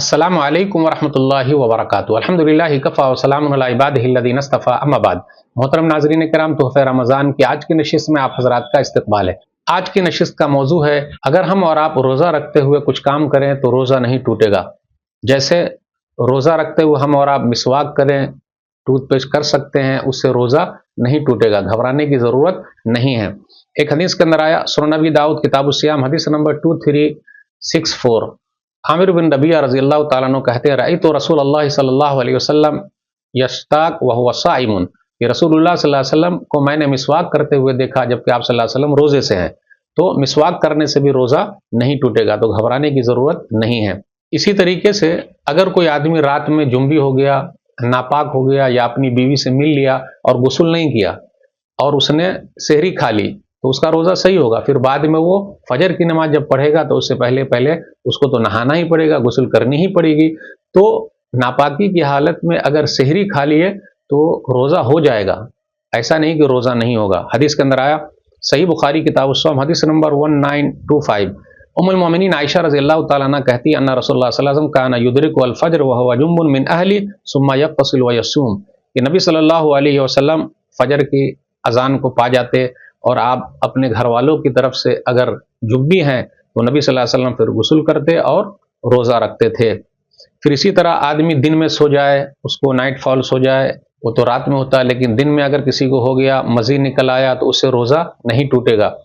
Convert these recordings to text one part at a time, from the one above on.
अस्सलामु अलैकुम वरहमतुल्लाहि वबरकातुहू। अल्हम्दुलिल्लाहि कफ़ा व सलामुन अला इबादिहिल्लज़ीना इस्तफ़ा, अम्मा बाद। मोहतरम नाज़रीन किराम, तोहफ़े रमज़ान की आज की नशिस्त में आप हज़रात का इस्तक़बाल है। आज की नशिस्त का मौजू है, अगर हम और आप रोज़ा रखते हुए कुछ काम करें तो रोज़ा नहीं टूटेगा। जैसे रोज़ा रखते हुए हम और आप मिसवाक करें, टूथपेस्ट कर सकते हैं, उससे रोज़ा नहीं टूटेगा, घबराने की ज़रूरत नहीं है। एक हदीस के अंदर आया, सुनन नबी दाऊद किताबुस सियाम हदीस नंबर 2364, आमिर बिन रबिया रज़ी अल्लाह तआला अन्हु कहते हैं, रअयतु रसूलुल्लाह सल्लल्लाहु अलैहि वसल्लम यश्ताक व हुवा साइमुन, कि रसूलुल्लाह सल्लल्लाहु अलैहि वसल्लम को मैंने मिसवाक करते हुए देखा जबकि आप सल्लल्लाहु अलैहि वसल्लम रोज़े से हैं। तो मिसवाक करने से भी रोज़ा नहीं टूटेगा, तो घबराने की ज़रूरत नहीं है। इसी तरीके से अगर कोई आदमी रात में जुम्बी हो गया, नापाक हो गया, या अपनी बीवी से मिल लिया और गुस्ल नहीं किया और उसने सेहरी खा ली, तो उसका रोज़ा सही होगा। फिर बाद में वो फजर की नमाज जब पढ़ेगा तो उससे पहले पहले उसको तो नहाना ही पड़ेगा, गुस्ल करनी ही पड़ेगी। तो नापाकी की हालत में अगर सेहरी खा लिए तो रोज़ा हो जाएगा, ऐसा नहीं कि रोज़ा नहीं होगा। हदीस के अंदर आया, सही बुखारी किताब उस्सौम हदीस नंबर 1925, उम्मुल मोमिनीन आयशा रज़ियल्लाहु तआला अन्हा कहती है, अन्ना रसूलुल्लाह सल्लल्लाहु अलैहि वसल्लम काना युदरिकु अल फज्र व हुवा जुम्बुन मिन अहली सुम्मा यग़्तसिल व यसूम, कि नबी सल्लल्लाहु अलैहि वसल्लम फजर की अजान को पा जाते और आप अपने घर वालों की तरफ से अगर जुब्बी हैं तो नबी सल्लल्लाहु अलैहि वसल्लम फिर गुस्ल करते और रोज़ा रखते थे। फिर इसी तरह आदमी दिन में सो जाए, उसको नाइट फॉल्स हो जाए, वो तो रात में होता है, लेकिन दिन में अगर किसी को हो गया, मज़ी निकल आया, तो उससे रोज़ा नहीं टूटेगा।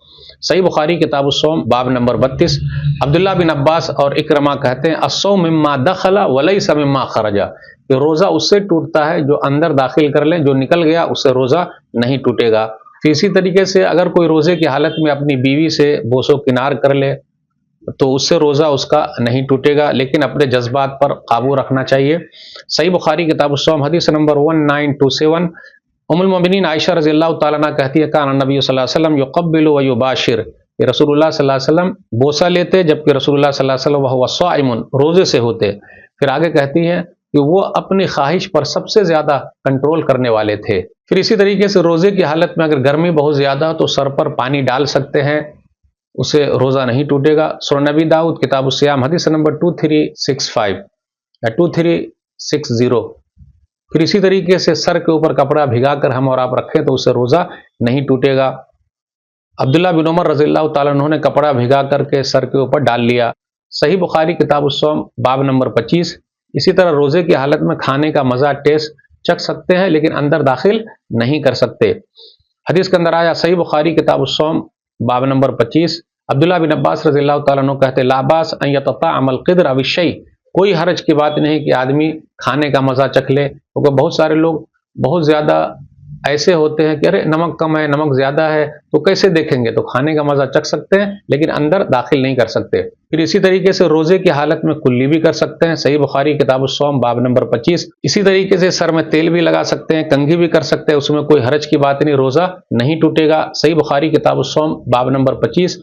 सही बुखारी किताब उस्सौम बाब नंबर 32, अब्दुल्ला बिन अब्बास और इकरमा कहते हैं, अस्सौम मिम्मा दखला वलैसा मिम्मा खरजा, कि रोज़ा उससे टूटता है जो अंदर दाखिल कर लें, जो निकल गया उससे रोज़ा नहीं टूटेगा। फिर इसी तरीके से अगर कोई रोज़े की हालत में अपनी बीवी से बोसो किनार कर ले तो उससे रोज़ा उसका नहीं टूटेगा, लेकिन अपने जज्बात पर काबू रखना चाहिए। सही बुखारी किताब उस्सौम हदीस नंबर 1927, उम्मुल मोमिनीन आयशा रज़ियल्लाहु तआला अन्हा कहती है, कान नबी सल्लल्लाहु अलैहि वसल्लम युक़ब्बिलु व युबाशिर, कि रसूलुल्लाह सल्लल्लाहु अलैहि वसल्लम बोसा लेते जबकि रसूलुल्लाह सल्लल्लाहु अलैहि वसल्लम वहुवा साइमुन, रोज़े से होते। फिर आगे कहती हैं कि वो अपनी ख्वाहिश पर सबसे ज़्यादा कंट्रोल करने वाले थे। फिर इसी तरीके से रोज़े की हालत में अगर गर्मी बहुत ज़्यादा हो तो सर पर पानी डाल सकते हैं, उससे रोज़ा नहीं टूटेगा। सुनन नबी दाऊद किताब उस्सियाम हदीस नंबर 2365 या 2360। फिर इसी तरीके से सर के ऊपर कपड़ा भिगाकर हम और आप रखें तो उससे रोज़ा नहीं टूटेगा। अब्दुल्ला बिन उमर रज़ियल्लाहु ताला अन्हु ने कपड़ा भिगा करके सर के ऊपर डाल लिया। सही बुखारी किताब उस्सौम बाब नंबर 25। इसी तरह रोज़े की हालत में खाने का मज़ा टेस्ट चख सकते हैं लेकिन अंदर दाखिल नहीं कर सकते। हदीस के अंदर आया, सही बुखारी किताब उस्सौम बाब नंबर 25, अब्दुल्ला बिन अब्बास रज़ियल्लाहु ताला अन्हु कहते, ला बास अन यतताअमल क़िद्र अव शै, कोई हरज की बात नहीं कि आदमी खाने का मज़ा चख ले, क्योंकि बहुत सारे लोग बहुत ज़्यादा ऐसे होते हैं कि अरे नमक कम है, नमक ज़्यादा है, तो कैसे देखेंगे, तो खाने का मज़ा चख सकते हैं लेकिन अंदर दाखिल नहीं कर सकते। फिर इसी तरीके से रोज़े की हालत में कुल्ली भी कर सकते हैं। सही बुखारी किताब उस्सौम बाब नंबर 25। इसी तरीके से सर में तेल भी लगा सकते हैं, कंघी भी कर सकते हैं, उसमें कोई हरज की बात नहीं, रोज़ा नहीं टूटेगा। सही बुखारी किताब उस्सौम बाब नंबर 25।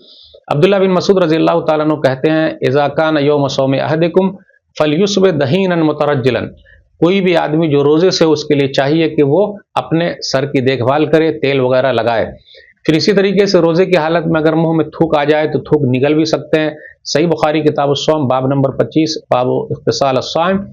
अब्दुल्ला बिन मसूद रज़ियल्लाहु ताला अन्हु कहते हैं, इज़ा कान यौम सौम अहदिकुम फलयुस्बिह दहीनन मुतरज्जिलन, कोई भी आदमी जो रोज़े से उसके लिए चाहिए कि वो अपने सर की देखभाल करे, तेल वगैरह लगाए। फिर इसी तरीके से रोज़े की हालत में अगर मुंह में थूक आ जाए तो थूक निगल भी सकते हैं। सही बुखारी किताब उस्सौम बाब नंबर 25, बाबु इग़्तिसाल अस्साइम।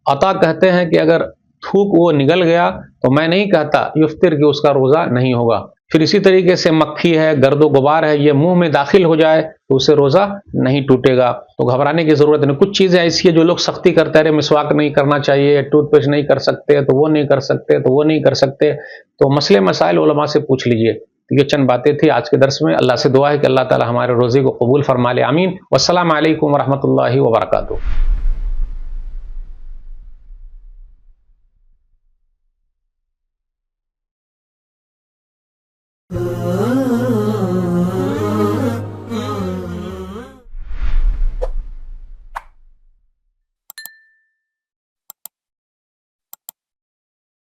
अता कहते हैं कि अगर थूक वो निगल गया तो मैं नहीं कहता युफ्तिर कि उसका रोज़ा नहीं होगा। फिर इसी तरीके से मक्खी है, गर्दो गुबार है, ये मुंह में दाखिल हो जाए तो उससे रोज़ा नहीं टूटेगा, तो घबराने की ज़रूरत नहीं। कुछ चीज़ें ऐसी है जो लोग सख्ती करते रहे, मिसवाक नहीं करना चाहिए, टूथपेस्ट नहीं कर सकते, तो वो नहीं कर सकते, तो वो नहीं कर सकते, तो मसले मसाइल उलमा से पूछ लीजिए। तो ये चंद बातें थी आज के दर्स में। अल्लाह से दुआ है कि अल्लाह ताला हमारे रोज़े को कबूल फरमा ले, आमीन। वस्सलामु अलैकुम वरहमतुल्लाहि वबरकातुहू।